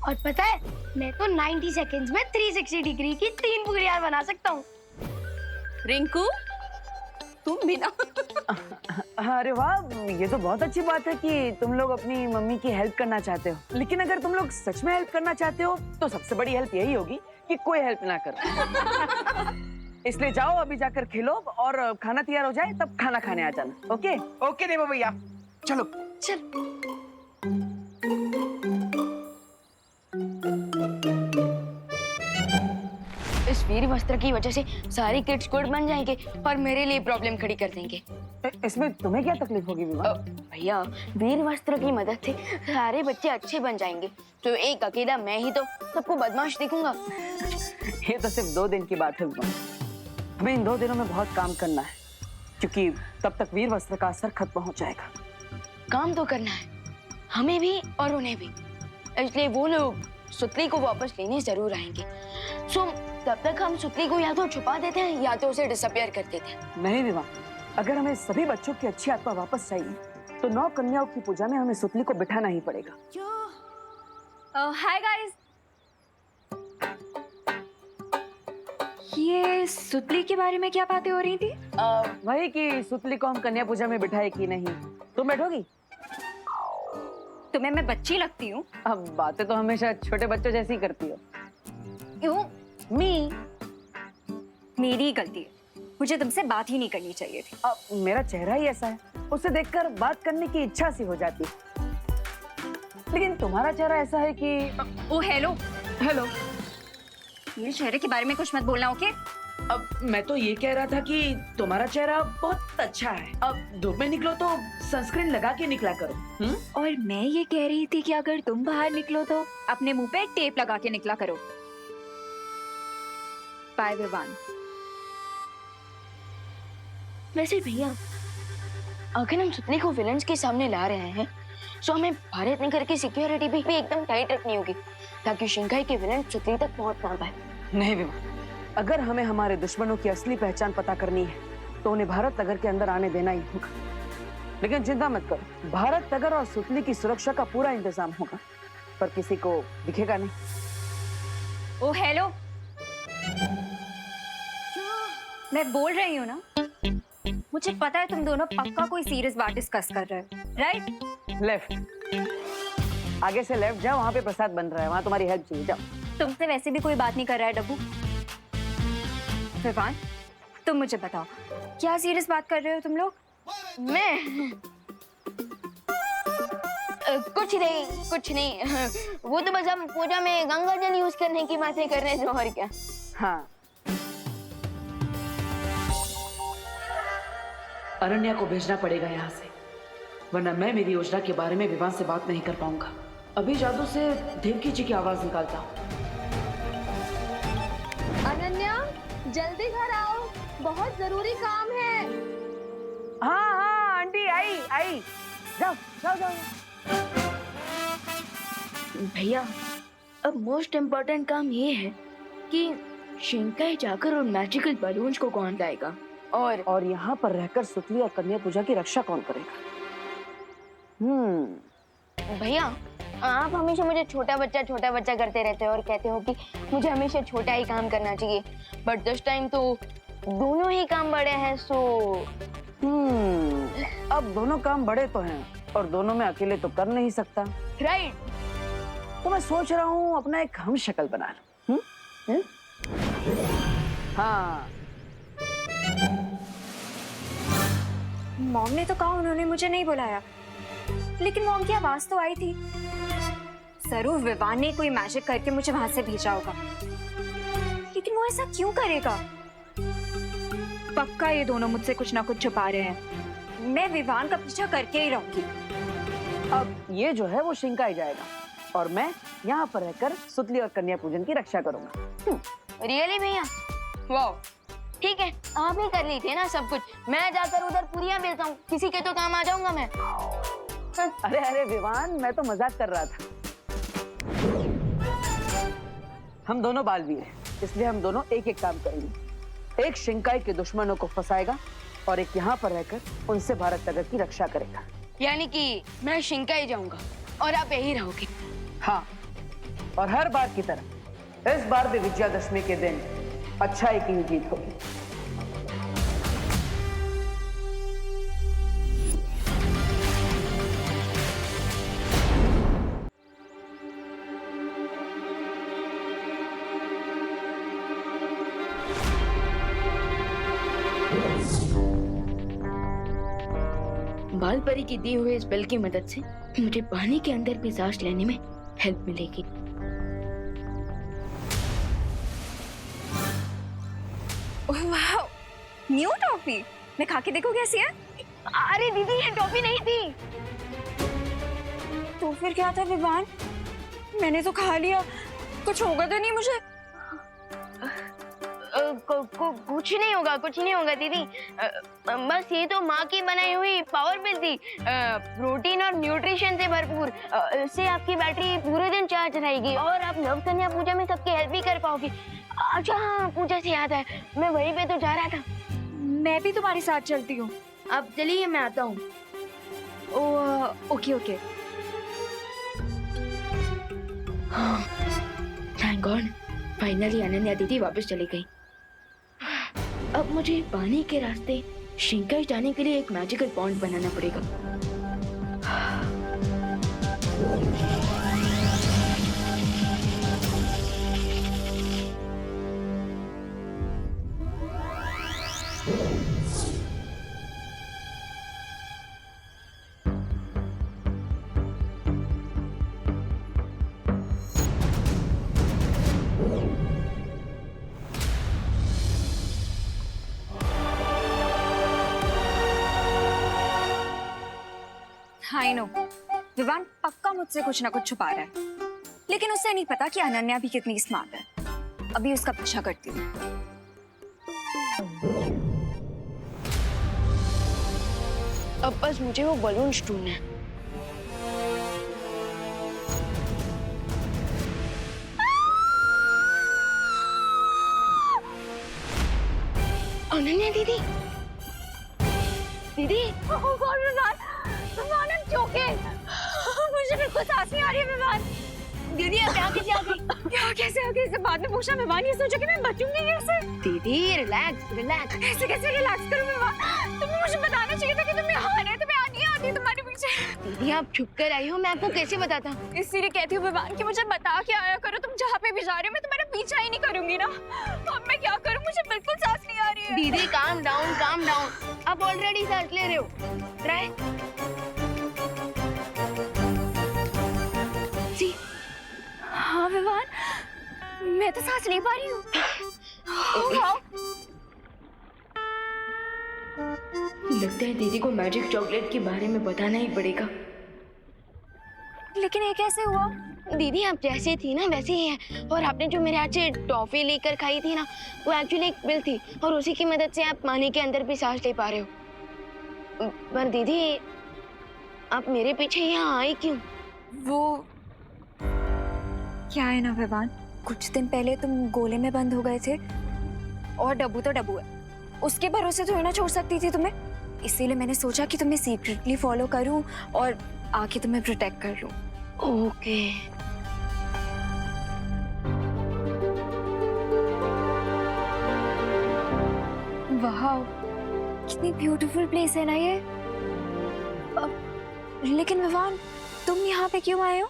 और पता है, मैं तो 90 सेकंड्स में 360 डिग्री की 3 पूरियां बना सकता हूँ। रिंकू, तुम भी ना। अरे वाह, ये तो बहुत अच्छी बात है कि तुम लोग अपनी मम्मी की हेल्प करना चाहते हो। लेकिन अगर तुम लोग सच में हेल्प करना चाहते हो तो सबसे बड़ी हेल्प यही होगी कि कोई हेल्प ना करे। इसलिए जाओ, अभी जाकर खेलो और खाना तैयार हो जाए तब खाना खाने आ जाना। ओके ओके देवा भैया, चलो। चल। इस वीर वस्त्र की वजह से सारी किड्स गुड बन जाएंगे और मेरे लिए प्रॉब्लम खड़ी कर देंगे। इसमें तुम्हें क्या तकलीफ होगी विवाह? भैया, वीर वस्त्र की मदद से सारे बच्चे अच्छे बन जाएंगे, तो एक अकेला मैं ही तो सबको बदमाश दिखूंगा। ये तो सिर्फ 2 दिन की बात है विवाह। हमें इन 2 दिनों में बहुत काम करना है, क्योंकि तब तक वीर वस्त्र का असर खत्म हो जाएगा। काम तो करना है हमें भी और उन्हें भी, इसलिए वो लोग सुतली को वापस लेने जरूर आएंगे। सो तब तक हम सुतली को या तो छुपा देते हैं या तो उसे डिसअपियर कर देते हैं। नहीं विवाह, अगर हमें सभी बच्चों की अच्छी आत्मा वापस चाहिए तो 9 कन्याओं की पूजा में हमें सुतली को बिठाना ही पड़ेगा। हाय गाइस, ये सुतली के बारे में क्या बातें हो रही थी? वही कि सुतली को हम कन्या पूजा में बिठाए कि नहीं। तुम बैठोगी? तुम्हें मैं बच्ची लगती हूँ? अब बातें तो हमेशा छोटे बच्चों जैसी करती हो। क्यों? मी, मेरी गलती है, मुझे तुमसे बात ही नहीं करनी चाहिए थी। अब मेरा चेहरा ही ऐसा है, उसे देखकर बात करने की इच्छा सी हो जाती है। लेकिन तुम्हारा चेहरा ऐसा है कि ओ हेलो, हेलो। मेरे चेहरे के बारे में कुछ मत बोलना, ओके? अब मैं तो ये कह रहा था कि तुम्हारा चेहरा बहुत अच्छा है। अब धूप में निकलो तो सनस्क्रीन लगा के निकला करो। और मैं ये कह रही थी कि अगर तुम बाहर निकलो तो अपने मुंह पे टेप लगा के निकला करो। बाय विवान। वैसे भैया, अगर हम सुतली को विलन्स के सामने ला रहे हैं तो हमें भारत नगर की सिक्योरिटी भी एकदम टाइट रखनी होगी ताकि शिंघाई के विलन सुतली तक पहुंच ना पाए। नहीं विवाह, अगर हमें हमारे दुश्मनों की असली पहचान पता करनी है तो उन्हें भारत नगर के अंदर आने देना ही होगा। लेकिन चिंता मत करो, भारत नगर और सुतली की सुरक्षा का पूरा इंतजाम होगा, पर किसी को दिखेगा नहीं। ओ हेलो, मैं बोल रही हूँ ना, मुझे पता है तुम दोनों पक्का कोई सीरियस बात डिस्कस कर रहे हो, राइट? लेफ्ट, आगे से लेफ्ट जाओ, वहाँ पे प्रसाद बन रहा है, वहाँ तुम्हारी हेल्प चाहिए, जाओ। तुमसे वैसे भी कोई बात नहीं कर रहा है डब्बू। विवान, तुम मुझे बताओ, क्या सीरियस बात कर रहे हो तुम लोग? मैं कुछ नहीं वो तो बस हम पूजा में गंगा जल यूज करने की बातें कर रहे थे, और क्या। हाँ, अरण्या को भेजना पड़ेगा यहाँ से, वरना मैं मेरी योजना के बारे में विवान से बात नहीं कर पाऊंगा। अभी जादू से देवकी जी की आवाज निकालता हूँ। अनन्या, जल्दी घर आओ, बहुत जरूरी काम है। हाँ हाँ आंटी, आई, जाओ जाओ जाओ। भैया, अब मोस्ट इम्पोर्टेंट काम ये है कि शिंकाई जाकर उन मैजिकल बलून्स को कौन लाएगा और यहाँ पर रहकर सुतली और कन्या पूजा की रक्षा कौन करेगा? भैया, आप हमेशा मुझे छोटा बच्चा करते रहते हो और कहते हो कि मुझे हमेशा छोटा ही काम करना चाहिए, बट दिस टाइम तो दोनों ही काम बड़े हैं। सो अब दोनों काम बड़े तो हैं और दोनों में अकेले तो कर नहीं सकता, राइट? तो मैं सोच रहा हूँ अपना एक हम शक्ल बना लूं। हाँ, मॉम ने तो कहा उन्होंने मुझे नहीं बुलाया, लेकिन मॉम की आवाज तो आई थी। जरूर विवान ने कोई मैजिक करके मुझे वहां से भेजा होगा, लेकिन वो ऐसा क्यों करेगा? पक्का ये दोनों मुझसे कुछ ना कुछ छुपा रहे हैं। मैं विवान का पीछा करके ही रहूंगी। अब ये जो है वो शिंकाई जाएगा और मैं यहाँ पर रहकर सुतली और कन्या पूजन की रक्षा करूंगा। रियली भैया? वाह, ठीक है, आप ही कर लीजिए ना सब कुछ, मैं जाकर उधर पूरियां बेचता हूँ, किसी के तो काम आ जाऊंगा मैं। अरे अरे विवान, मैं तो मजाक कर रहा था। हम दोनों बालवीर हैं, इसलिए हम दोनों एक एक काम करेंगे। एक शिंकाई के दुश्मनों को फंसाएगा और एक यहाँ पर रहकर उनसे भारत नगर की रक्षा करेगा। यानी कि मैं शिंकाई जाऊंगा और आप यही रहोगे? हाँ, और हर बार की तरह इस बार भी विजयादशमी के दिन अच्छाई की ही जीत होगी। बाल परी की दी हुए इस बेल की मदद से मुझे पानी के अंदर भी सांस लेने में हेल्प मिलेगी। वाह, न्यू टॉफी। मैं खा के देखो कैसी है। अरे दीदी ये टॉफी नहीं थी। तो फिर क्या था विवान? मैंने तो खा लिया, कुछ होगा तो नहीं मुझे? कुछ नहीं होगा, कुछ नहीं होगा दीदी। बस ये तो माँ की बनाई हुई पावर पिल थी, प्रोटीन और न्यूट्रिशन से भरपूर। इससे आपकी बैटरी पूरे दिन चार्ज रहेगी और आप नव कन्या पूजा में सबकी हेल्प भी कर पाओगी। अच्छा हाँ, पूजा से याद है, मैं वहीं पे तो जा रहा था। मैं भी तुम्हारे साथ चलती हूँ। अब चलिए मैं आता हूँ। Okay okay. Thank God, finally Ananya दीदी वापस चली गई। अब मुझे पानी के रास्ते श्रृंगार जाने के लिए एक मैजिकल पॉन्ड बनाना पड़ेगा। आई नो, विवान पक्का मुझसे कुछ ना कुछ छुपा रहा है, लेकिन उसे नहीं पता कि अनन्या भी कितनी स्मार्ट है। अभी उसका पीछा करती हूँ। अब बस मुझे वो बलून ढूंढना है। अनन्या दीदी, दीदी विवान चौके, मुझे बिल्कुल सांस नहीं आ रही है विवान। दीदी आप यहाँ कैसे आ गई? यहाँ कैसे आ गई? इससे बाद में पूछा विवान, ये सोचा कि मैं बचूंगी कैसे? दीदी रिलैक्स रिलैक्स। ऐसे कैसे रिलैक्स करूं विवान? तुम्हें मुझे बताना चाहिए था कि तुम यहाँ आ रहे, तुम्हें आनी आती है तुम्हारे पीछे। दीदी आप छुप कर आई हो, मैं आपको कैसे बताता? इसीलिए कहती हूँ विवान कि मुझे बता के आया करो, तुम जहाँ पे भी जा रहे हो मैं तुम्हारा पीछा ही नहीं करूंगी ना। अब मैं क्या करूँ, मुझे बिल्कुल सांस नहीं आ रही है। दीदी काम डाउन काम डाउन, आप ऑलरेडी सांस ले रहे हो। ट्राई। हाँ विवान, मैं तो सांस नहीं पा रही हूँ। लगता है दीदी को मैजिक चॉकलेट के बारे में बताना ही पड़ेगा। लेकिन ये कैसे हुआ? दीदी आप जैसे थी ना वैसे ही है, और आपने जो मेरे हाथ से टॉफी लेकर खाई थी ना, वो एक्चुअली एक पिल थी, और उसी की मदद से आप पानी के अंदर भी सांस ले पा रहे हो। पर दीदी आप मेरे पीछे यहाँ आई क्यों? वो क्या है ना विवान, कुछ दिन पहले तुम गोले में बंद हो गए थे, और डब्बू तो डब्बू है, उसके भरोसे तो ना छोड़ सकती थी तुम्हें। इसीलिए मैंने सोचा कि तुम्हें सीक्रेटली फॉलो करूं और आके तुम्हें प्रोटेक्ट कर लूं। ओके। वाह, कितनी ब्यूटीफुल प्लेस है ना ये। लेकिन विवान, तुम यहाँ पे क्यों आए हो?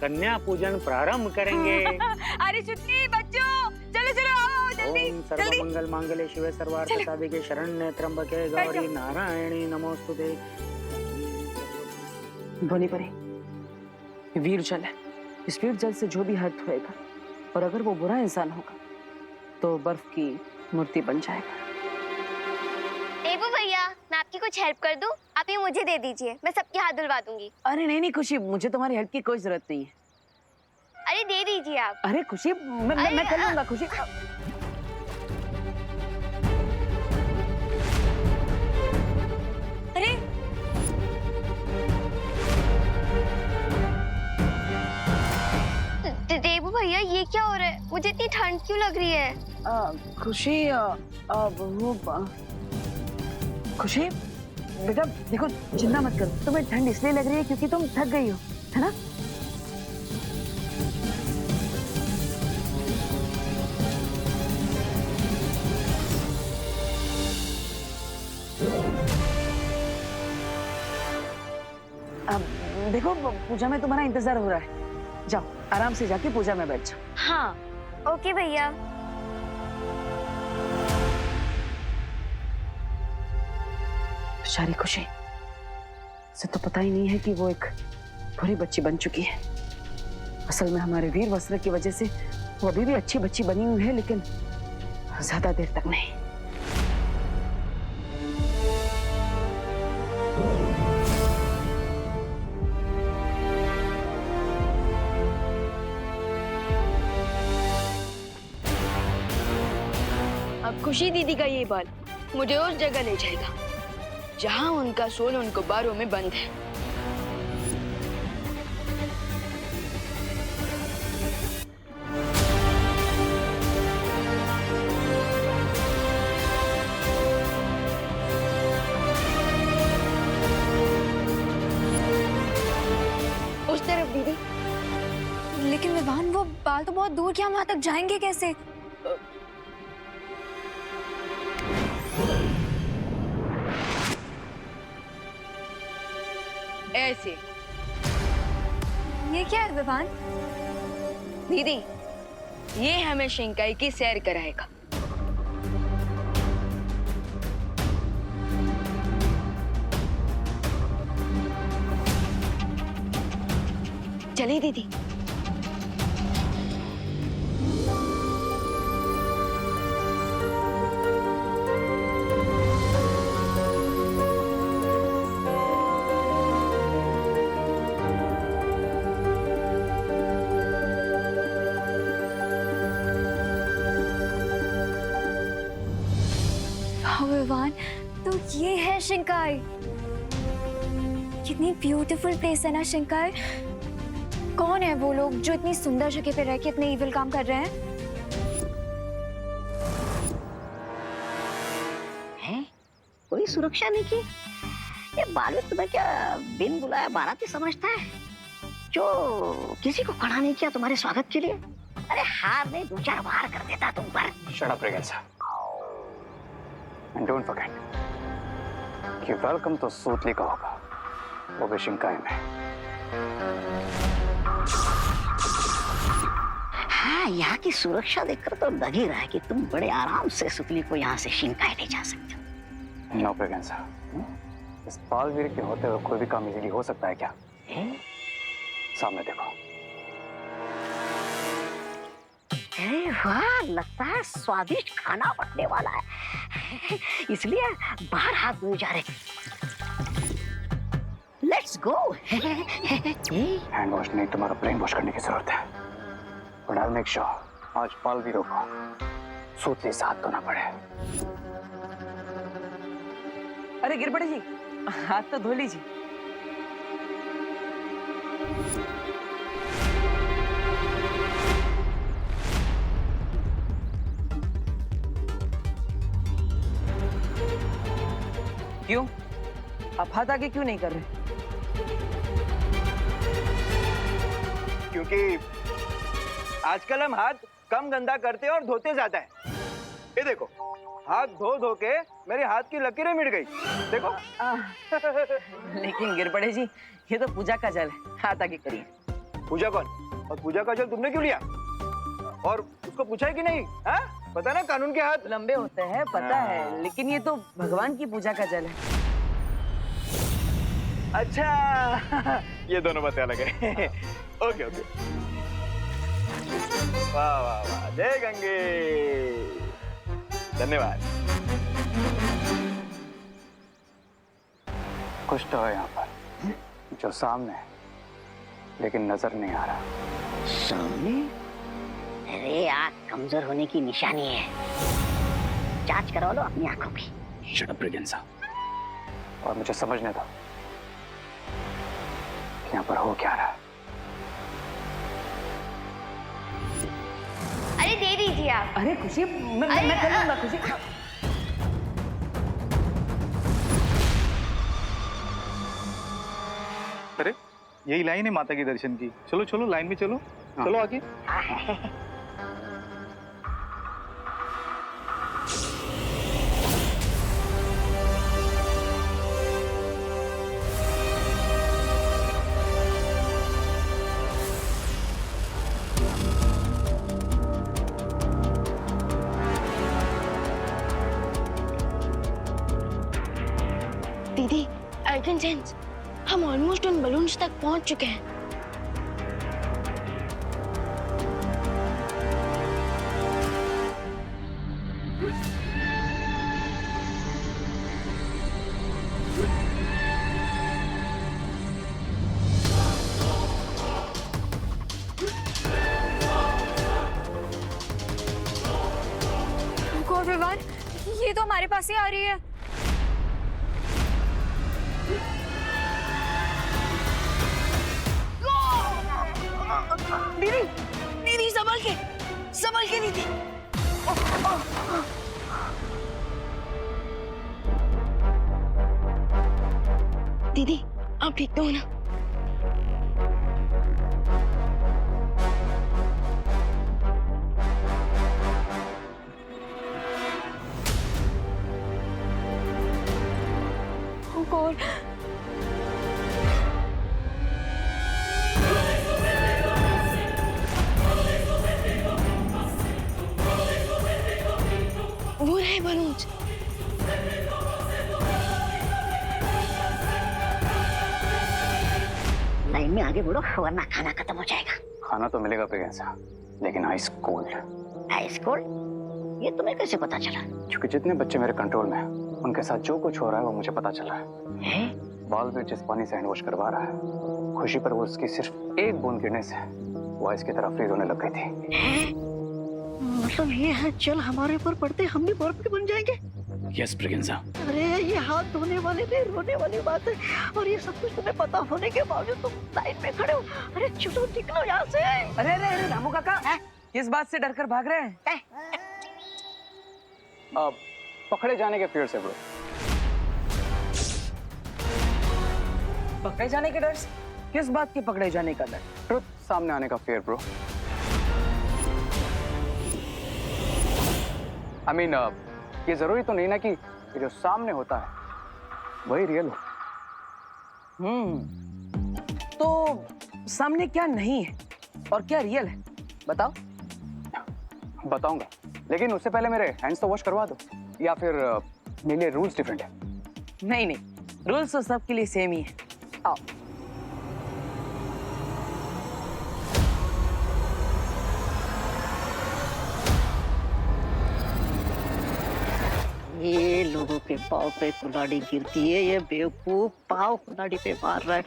कन्या पूजन प्रारंभ करेंगे। अरे छुट्टी बच्चों, चलो चलो आओ जल्दी ओम सर्वमंगल मांगल्ये शिवे सर्वार्थ साधिके शरण्ये त्र्यंबके गौरी नारायणी नमोस्तुते। भोली परी, ये वीर जल है। इस वीर जल से जो भी हर्ट होएगा, और अगर वो बुरा इंसान होगा तो बर्फ की मूर्ति बन जाएगा। देवू भैया, मैं आपकी कुछ हेल्प कर दूं? आप ये मुझे दे दीजिए, मैं सबके हाथ धुलवा दूंगी। अरे नहीं नहीं खुशी, मुझे तुम्हारी हेल्प की कोई जरूरत नहीं है। अरे दे दीजिए आप। अरे खुशी, मैं कर लूंगा खुशी। अरे देवू भैया ये क्या हो रहा है? मुझे इतनी ठंड क्यों लग रही है? खुशी, खुशी बेटा देखो, चिंता मत करो। तुम्हें ठंड इसलिए लग रही है क्योंकि तुम थक गई हो। है ना? अब देखो पूजा में तुम्हारा इंतजार हो रहा है, जाओ आराम से जाके पूजा में बैठ जाओ। हाँ ओके भैया। बेचारी खुशी से तो पता ही नहीं है कि वो एक बुरी बच्ची बन चुकी है। असल में हमारे वीर वस्त्र की वजह से वो अभी भी अच्छी बच्ची बनी हुई है, लेकिन ज्यादा देर तक नहीं। अब खुशी दीदी का ये बाल मुझे उस जगह ले जाएगा जहां उनका सोल उन गुब्बारों में बंद है। उस तरफ दीदी। लेकिन विवान वो बाल तो बहुत दूर, क्या वहां तक जाएंगे कैसे? ऐसे ये क्या है विवान? दीदी, ये हमें शिंकाई की सैर कराएगा। चलिए दीदी। विवान तो ये है शिंकाई। कितनी ब्यूटीफुल प्लेस है ना शिंकाई। कौन है वो लोग जो इतनी सुंदर जगह पे रह के इतने इविल काम कर रहे हैं? हैं? कोई सुरक्षा नहीं की? ये बालक तुम्हें क्या बिन बुलाया बाराती समझता है, जो किसी को खड़ा नहीं किया तुम्हारे स्वागत के लिए? अरे हार नहीं, 2-4 बार कर देता तुम पर। Shut up, Regensa. And don't forget कि वेलकम तो सूतली का होगा, वो भी शिंकाई में। हाँ, यहाँ की सुरक्षा देखकर तो लग ही रहा है कि तुम बड़े आराम से सुतली को यहाँ से शिंकाई ले जा सकते हो। नो प्रेगेंसा, इस बालवीर के होते हुए कोई भी काम इजीली हो सकता है क्या? सामने देखो। अरे वाह, लगता है स्वादिष्ट खाना बनने वाला है, इसलिए बाहर हाथ धोए जा रहे। Let's go. हैंड वॉश नहीं, तुम्हारा ब्रेन वॉश करने की जरूरत है। But I will make sure आज बालवीरों को सूतली से हाथ धोना पड़े। अरे गिरबड़े जी, हाथ तो धो लीजिए। क्यों? आप हाथ आगे क्यों नहीं कर रहे? क्योंकि आजकल हम हाथ कम गंदा करते हैं और धोते ज्यादा है। ये देखो, हाथ धो धो के मेरे हाथ की लकीरें मिट गई, देखो। लेकिन गिरबड़े जी, ये तो पूजा का जल है, हाथ आगे करिए। पूजा कौन? और पूजा का जल तुमने क्यों लिया? और उसको पूछा है कि नहीं? हाँ? पता ना कानून के हाथ लंबे होते हैं, पता है, लेकिन ये तो भगवान की पूजा का जल है। अच्छा, ये दोनों बातें अलग है। Okay okay. वाह वाह वाह, जय गंगे, धन्यवाद। कुछ तो है यहाँ पर जो सामने है, लेकिन नजर नहीं आ रहा। सामने? अरे आँख कमजोर होने की निशानी है, जांच करवा लो अपनी आंखों की। शट अप रेगेंसा, और मुझे समझने दो कि यहाँ पर हो क्या रहा है। अरे दे दीजिए आप। अरे खुशी, मैं कर लूंगा खुशी। अरे यही लाइन है माता के दर्शन की। चलो चलो लाइन में चलो, चलो आगे। दीदी, आई कैन सेंस हम ऑलमोस्ट उन बलून्स तक पहुंच चुके हैं। गौर विवान, ये तो हमारे पास ही आ रही है। दीदी, दीदी संभल के दीदी। दीदी, आप ठीक तो हो ना? गौर, वो रहे बलून्स। लाइन में आगे बढ़ो वरना खाना खत्म हो जाएगा। खाना तो मिलेगा प्रियंका, लेकिन आइस कोल्ड। Ice cold? ये तुम्हें कैसे पता चला? क्योंकि जितने बच्चे मेरे कंट्रोल में हैं, उनके साथ जो कुछ हो रहा है वो मुझे पता चला है। बालवीर जिस पानी से हैंड वॉश करवा रहा है, खुशी पर वो उसकी सिर्फ एक बूंद गिरने से वो आइस की तरफ फ्रीज होने लग गई थी। मतलब ये है जल हमारे ऊपर पड़ते हम भी बर्फ के बन जाएंगे? यस प्रियंका। अरे ये हाथ धोने वाले नहीं रोने वाली बात है, और ये सब कुछ तुम्हें पता होने के बावजूद तुम लाइन में खड़े हो। अरे चलो निकलो यहाँ से। अरे अरे अरे रामू काका, किस बात से डरकर भाग रहे हैं? पकड़े जाने के फिर से ब्रो। पकड़े जाने के डर से? किस बात के पकड़े जाने का डर? ट्रुथ सामने आने का फियर ब्रो। आई मीन ये जरूरी तो नहीं ना कि ये जो सामने होता है वही रियल हो। तो सामने क्या नहीं है और क्या रियल है, बताओ। बताऊंगा, लेकिन उससे पहले मेरे हैंड्स तो वॉश करवा दो, या फिर मेरे लिए रूल्स डिफरेंट है? नहीं नहीं, रूल्स तो सबके लिए सेम ही है। आओ। ये लोगों के पाँव पे कुल्हाड़ी गिरती है, ये बेवकूफ पाँव कुल्हाड़ी पे मार रहा है।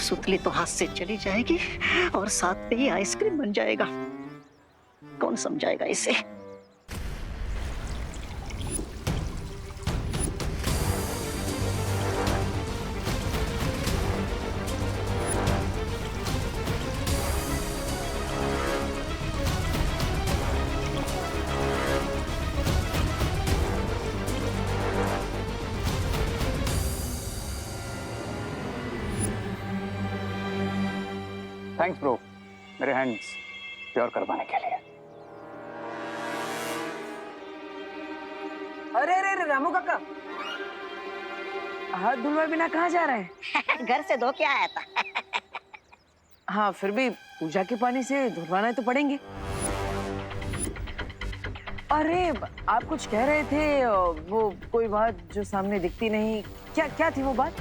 सुतली तो हाथ से चली जाएगी और साथ पे ही आइसक्रीम बन जाएगा। कौन समझाएगा इसे? थैंक्स ब्रो, मेरे हैंड्स प्योर करवाने के लिए। अरे अरे अरे रामू काका, हाथ धुलवाए बिना कहाँ जा रहे हैं? घर से धो के आया था। हाँ, फिर भी पूजा के पानी से धुलवाना तो पड़ेंगे। अरे आप कुछ कह रहे थे, वो कोई बात जो सामने दिखती नहीं, क्या क्या थी वो बात?